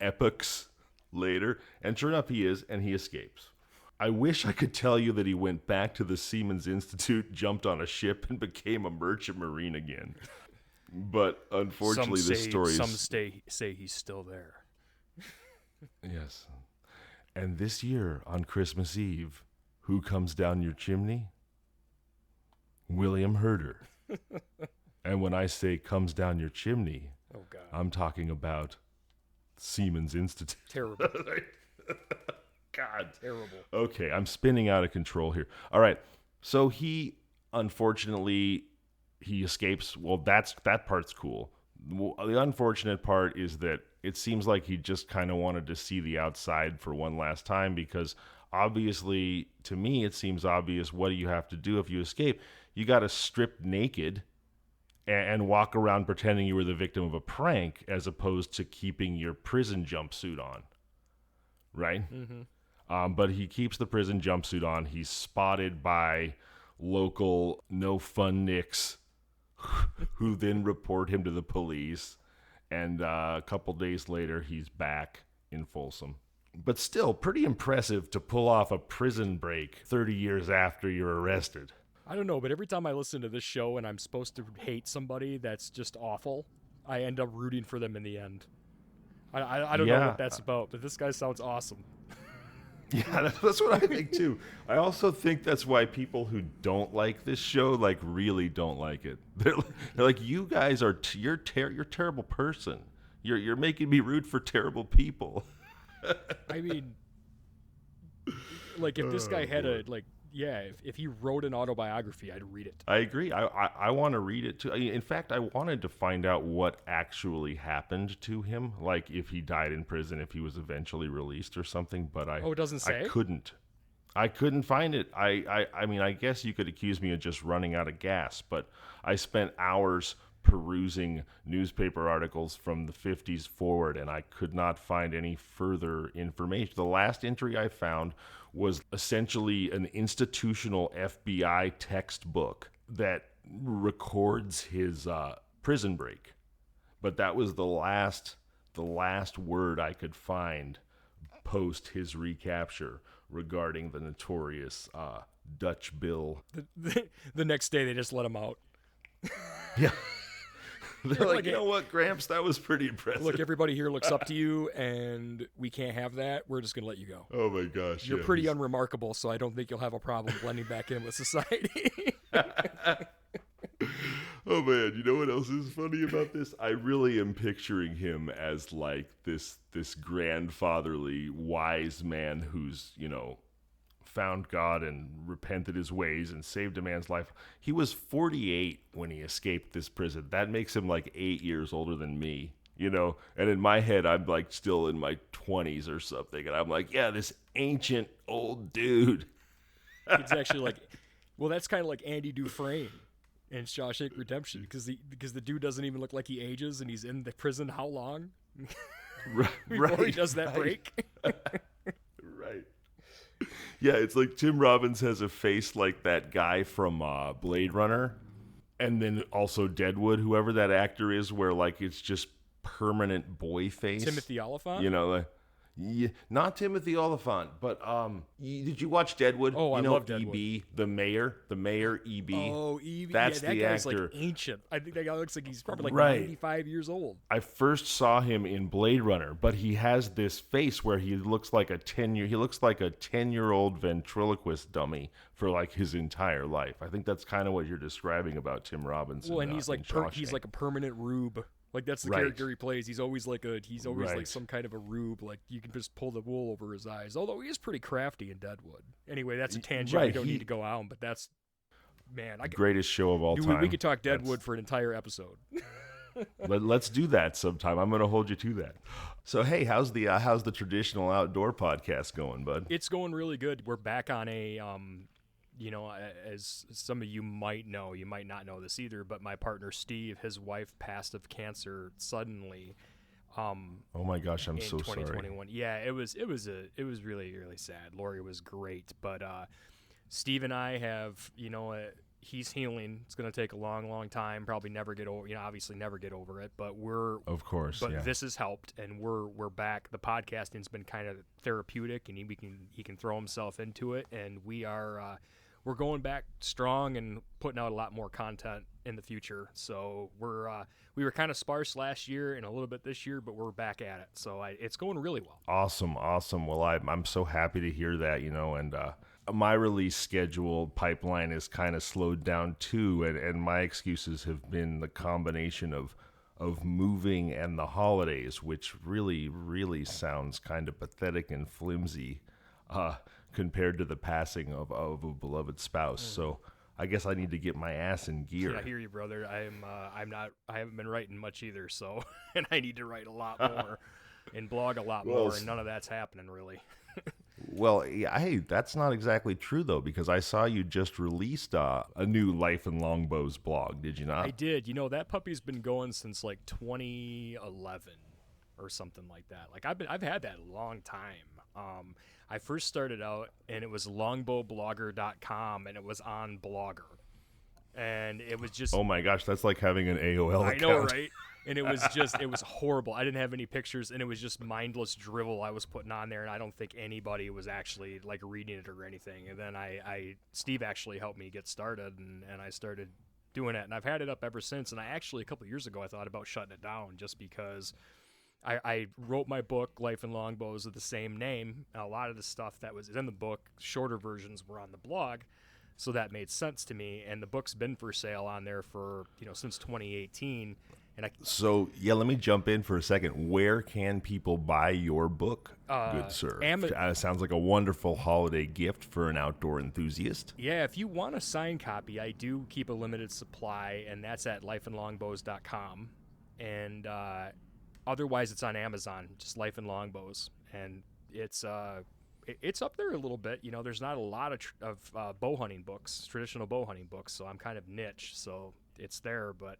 epochs later. And sure enough, he is, and he escapes. I wish I could tell you that he went back to the Siemens Institute, jumped on a ship, and became a merchant marine again. But unfortunately, this story is... Some say he's still there. Yes. And this year, on Christmas Eve, who comes down your chimney? William Herder. And when I say comes down your chimney, oh God, I'm talking about Siemens Institute. Terrible. God. Terrible. Okay, I'm spinning out of control here. All right. So he, unfortunately, he escapes. Well, that part's cool. The unfortunate part is that it seems like he just kind of wanted to see the outside for one last time, because obviously, to me, it seems obvious, what do you have to do if you escape? You got to strip naked and walk around pretending you were the victim of a prank, as opposed to keeping your prison jumpsuit on, right? Mm-hmm. But he keeps the prison jumpsuit on. He's spotted by local no-fun nicks who then report him to the police. And a couple days later, he's back in Folsom. But still, pretty impressive to pull off a prison break 30 years after you're arrested. I don't know, but every time I listen to this show and I'm supposed to hate somebody that's just awful, I end up rooting for them in the end. I don't know what that's about, but this guy sounds awesome. Yeah, that's what I think too. I also think that's why people who don't like this show like really don't like it. They're like, you guys are you're a terrible person. You're making me root for terrible people. I mean, like, if this guy had if he wrote an autobiography, I'd read it. I agree. I want to read it too. In fact, I wanted to find out what actually happened to him, like if he died in prison, if he was eventually released or something. But it doesn't say? I couldn't find it. I mean, I guess you could accuse me of just running out of gas, but I spent hours perusing newspaper articles from the 50s forward, and I could not find any further information. The last entry I found was essentially an institutional FBI textbook that records his prison break. But that was the last word I could find post his recapture regarding the notorious Dutch Bill. The next day, they just let him out. Yeah. They're like, you know what, Gramps, that was pretty impressive. Look, everybody here looks up to you, and we can't have that. We're just going to let you go. Oh, my gosh. You're pretty unremarkable, so I don't think you'll have a problem blending back in with society. Oh, man, you know what else is funny about this? I really am picturing him as, like, this grandfatherly, wise man who's, found God and repented his ways and saved a man's life. He was 48 when he escaped this prison. That makes him like 8 years older than me, And in my head, I'm like still in my 20s or something. And I'm like, yeah, this ancient old dude. It's actually like, well, that's kind of like Andy Dufresne in Shawshank Redemption because the dude doesn't even look like he ages, and he's in the prison how long? Before he does that break. Right. Yeah, it's like Tim Robbins has a face like that guy from Blade Runner, and then also Deadwood, whoever that actor is, where like it's just permanent boy face. Timothy Olyphant? Yeah, not Timothy Olyphant, but did you watch Deadwood? Oh, I love Deadwood. E.B., the mayor E.B. Oh, E.B. That's that the guy's actor. like ancient. I think that guy looks like he's probably like Right. 95 years old. I first saw him in Blade Runner, but he has this face where he looks like a 10-year-old ventriloquist dummy for like his entire life. I think that's kind of what you're describing about Tim Robbins. Well, and he's like he's like a permanent rube. Like that's the character he plays. He's always like like some kind of a rube. Like you can just pull the wool over his eyes. Although he is pretty crafty in Deadwood. Anyway, that's a tangent. We don't need to go on, but that's greatest show of all time. We could talk Deadwood for an entire episode. Let's do that sometime. I'm going to hold you to that. So hey, how's the traditional outdoor podcast going, bud? It's going really good. We're back on a as some of you might know, you might not know this either, but my partner Steve, his wife passed of cancer suddenly. Oh my gosh, I'm so sorry. 2021. Yeah, it was really, really sad. Lori was great, but Steve and I have, he's healing. It's going to take a long, long time. Probably never get over. Obviously never get over it. But this has helped, and we're back. The podcasting's been kind of therapeutic, and he can throw himself into it, and we're going back strong and putting out a lot more content in the future. So we were kind of sparse last year and a little bit this year, but we're back at it. So it's going really well. Awesome. Well, I'm so happy to hear that. And my release schedule pipeline is kind of slowed down too, and my excuses have been the combination of moving and the holidays, which really, really sounds kind of pathetic and flimsy compared to the passing of a beloved spouse. So I guess I need to get my ass in gear. Yeah, I hear you, brother. I haven't been writing much either, so and I need to write a lot more and blog a lot more, and none of that's happening really. Well, yeah, hey, that's not exactly true, though, because I saw you just released a new Life in Longbows blog, did you not? I did. That puppy's been going since like 2011 or something like that. Like I've had that a long time. I first started out, and it was longbowblogger.com, and it was on Blogger. And it was just... Oh, my gosh, that's like having an AOL account. I know, right? And it was horrible. I didn't have any pictures, and it was just mindless drivel I was putting on there, and I don't think anybody was actually, like, reading it or anything. And then Steve actually helped me get started, and I started doing it. And I've had it up ever since. And I actually, a couple of years ago, I thought about shutting it down just because... I wrote my book, Life in Longbows, with the same name. And a lot of the stuff that was in the book, shorter versions, were on the blog, so that made sense to me. And the book's been for sale on there for since 2018, And So, let me jump in for a second. Where can people buy your book, good sir? Sounds like a wonderful holiday gift for an outdoor enthusiast. Yeah, if you want a signed copy, I do keep a limited supply, and that's at lifeandlongbows.com. And otherwise, it's on Amazon, just Life and Longbows. And it's up there a little bit. You know, there's not a lot of bow hunting books, traditional bow hunting books, so I'm kind of niche, so it's there, but...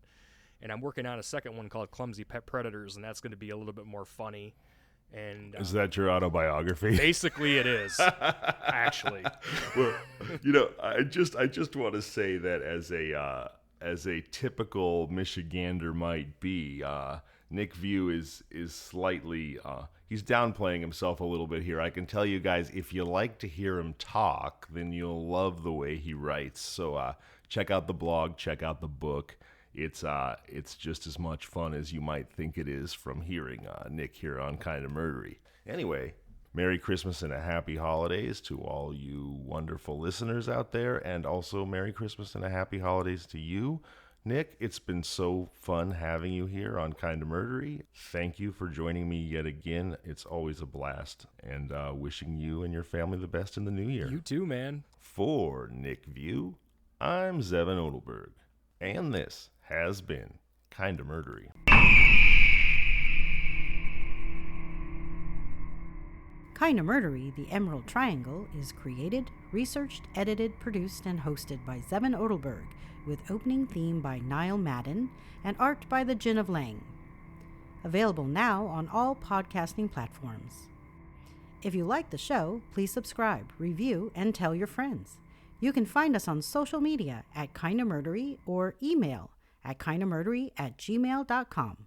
And I'm working on a second one called Clumsy Pet Predators, and that's going to be a little bit more funny. And is that your autobiography? Basically, it is. Actually, well, you know, I just want to say that as a typical Michigander might be, Nick Viau is slightly he's downplaying himself a little bit here. I can tell you guys, if you like to hear him talk, then you'll love the way he writes. So check out the blog, check out the book. It's just as much fun as you might think it is from hearing Nick here on Kinda Murdery. Anyway, Merry Christmas and a Happy Holidays to all you wonderful listeners out there, and also Merry Christmas and a Happy Holidays to you, Nick. It's been so fun having you here on Kinda Murdery. Thank you for joining me yet again. It's always a blast, and wishing you and your family the best in the new year. You too, man. For Nick Viau, I'm Zevon Odelberg, and this has been Kinda Murdery. Kinda Murdery, The Emerald Triangle, is created, researched, edited, produced, and hosted by Zevon Odelberg, with opening theme by Niall Madden and art by the Gin of Lang. Available now on all podcasting platforms. If you like the show, please subscribe, review, and tell your friends. You can find us on social media at Kinda Murdery or email at kindamurdery@gmail.com.